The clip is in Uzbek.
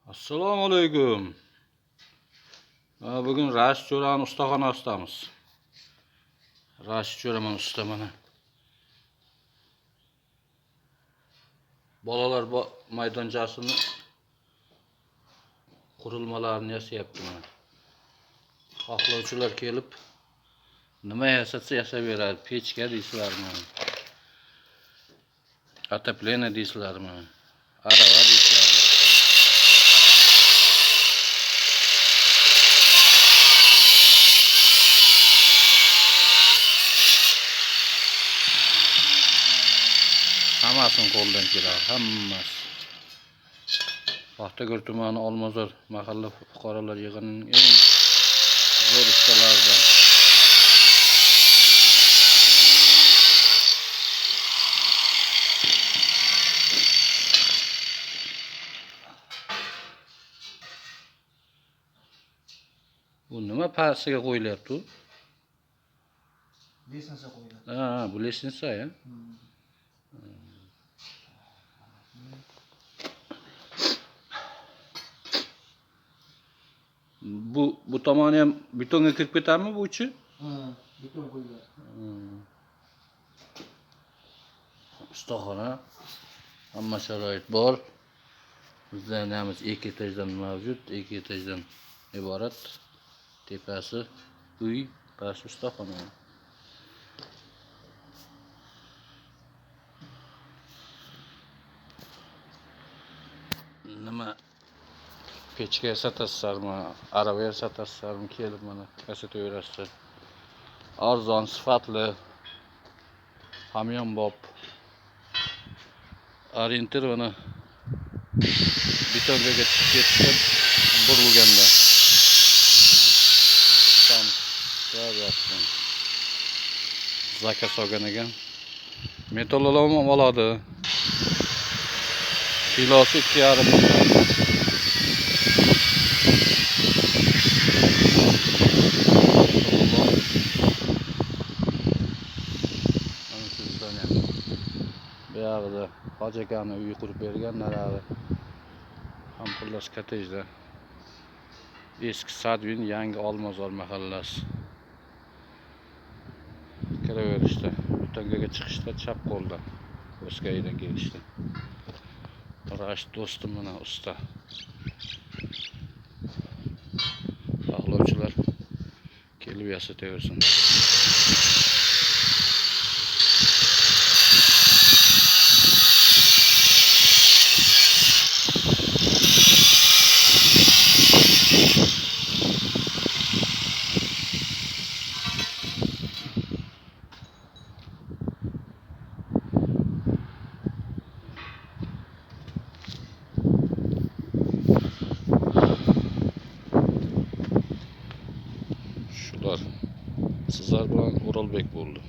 Assalomu alaykum. Bugün Raşit Jo'raning ustaxonasidamiz. Raşit Jo'raman usta mana. Bolalar maydonchasini qurilmalarini yasayapti mana. Xohlovchilar kelib nima yasatsa yasab beradi. Pechka deysizlarmi? Отопление deysizlarmi? Arava deysizlarmi? Hammasini qo'ldan keladi, hammasi. Paxtakor tumani Olmazor mahalla fuqarolar yig'inining eng zo'r ustalaridan. Bu nima pastiga qo'yilyapti u? Lesensa qo'yiladi. Bu lesensa ya. Bu tomoni ham betonga kirib ketadimi bu ichi? Beton qo'yiladi. Ustaxona. Hamma sharoit bor. Bizda ham ikki etajdan mavjud, ikki etajdan iborat. Tepasi uy, pasti ustaxona. Nima pechka yasatasizlarmi, arava yasatasizlarmi, kelib mana yasataverasizlar. Arzon, sifatli, hamyonbop. Orientir mana betonga ketib burilganda. Zakaz olgan ekan. Metallolom oladi. Kilosi 2,5 million. Bu yerda Hoji akani uyi qurib bergan narari. Hampullas kottejda. Eski Sadvin, yangi Olmazor mahallasi. Kiraverishda, betonga chiqishda chap qo'ldan, O'skaydan kelishdi. Raşit do'stim mana usta. Xohlovchilar kelib yasataversin. Sizlar bilan O'rolbek bo'ldi.